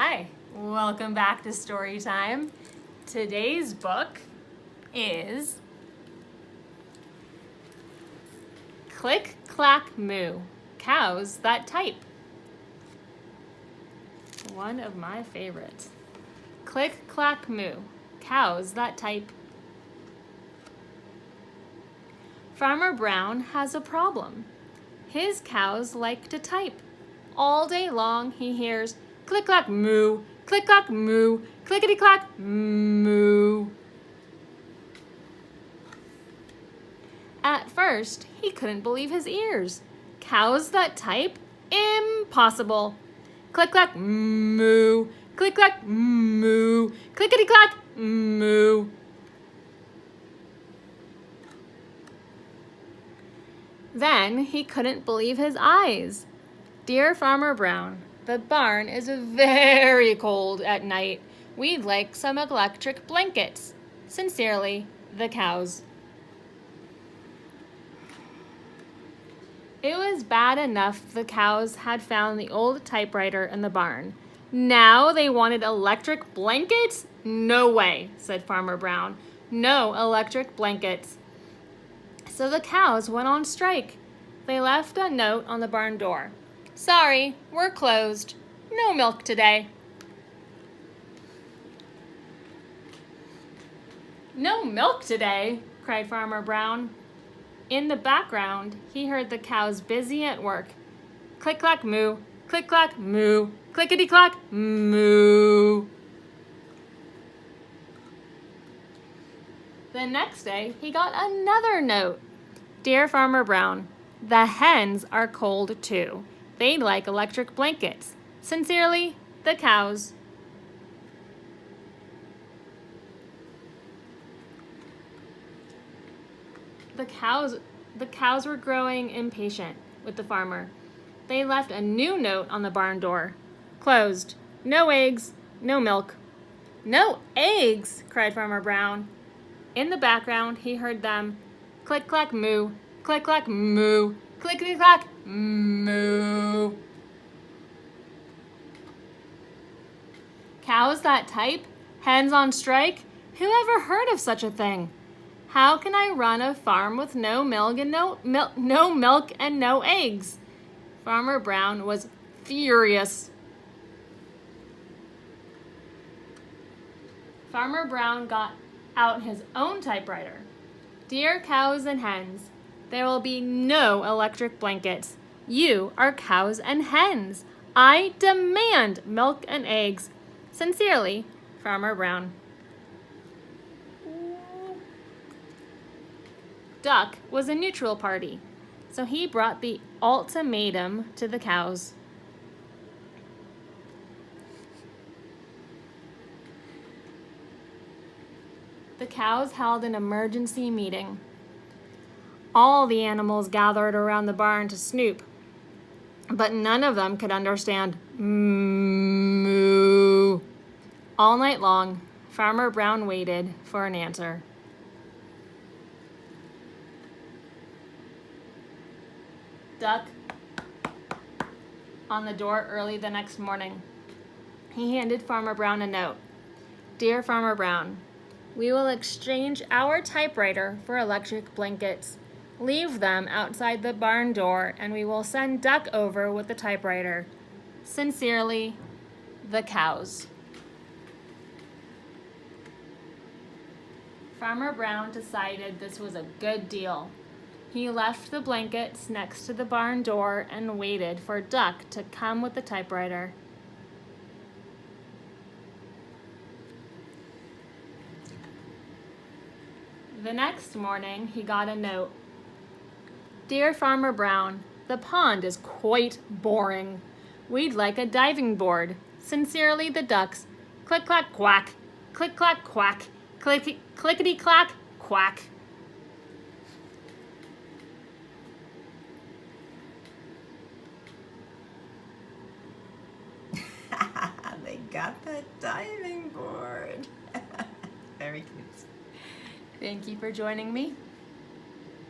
Hi, welcome back to Story Time. Today's book is Click, Clack, Moo, Cows That Type. One of my favorites. Click, clack, moo, cows that type. Farmer Brown has a problem. His cows like to type. All day long he hears click, clack, moo, click, clack, moo, clickety, clack, moo. At first, he couldn't believe his ears. Cows that type? Impossible. Click, clack, moo, click, clack, moo, clickety, clack, moo. Then he couldn't believe his eyes. Dear Farmer Brown, the barn is very cold at night. We'd like some electric blankets. Sincerely, the cows. It was bad enough the cows had found the old typewriter in the barn. Now they wanted electric blankets? No way, said Farmer Brown. No electric blankets. So the cows went on strike. They left a note on the barn door. Sorry, we're closed. No milk today. No milk today, cried Farmer Brown. In the background, he heard the cows busy at work. Click, clack, moo, click, clack, moo, clickety, clack, moo. The next day, he got another note. Dear Farmer Brown, the hens are cold too. They'd like electric blankets. Sincerely, the cows. The cows were growing impatient with the farmer. They left a new note on the barn door. Closed. No eggs, no milk. No eggs, cried Farmer Brown. In the background, he heard them click, clack, moo, click, clack, moo, clickety, clack, moo. Cows that type? Hens on strike? Who ever heard of such a thing? How can I run a farm with no milk and no eggs? Farmer Brown was furious. Farmer Brown got out his own typewriter. Dear cows and hens, there will be no electric blankets. You are cows and hens. I demand milk and eggs. Sincerely, Farmer Brown. Duck was a neutral party, so he brought the ultimatum to the cows. The cows held an emergency meeting. All the animals gathered around the barn to snoop, but none of them could understand moo. All night long, Farmer Brown waited for an answer. Duck on the door early the next morning. He handed Farmer Brown a note. Dear Farmer Brown, we will exchange our typewriter for electric blankets. Leave them outside the barn door and we will send Duck over with the typewriter. Sincerely, the cows. Farmer Brown decided this was a good deal. He left the blankets next to the barn door and waited for Duck to come with the typewriter. The next morning, he got a note. Dear Farmer Brown, the pond is quite boring. We'd like a diving board. Sincerely, the ducks. Click, clack, quack. Click, clack, quack. Clickety, clack, quack. They got the diving board. Very cute. Thank you for joining me.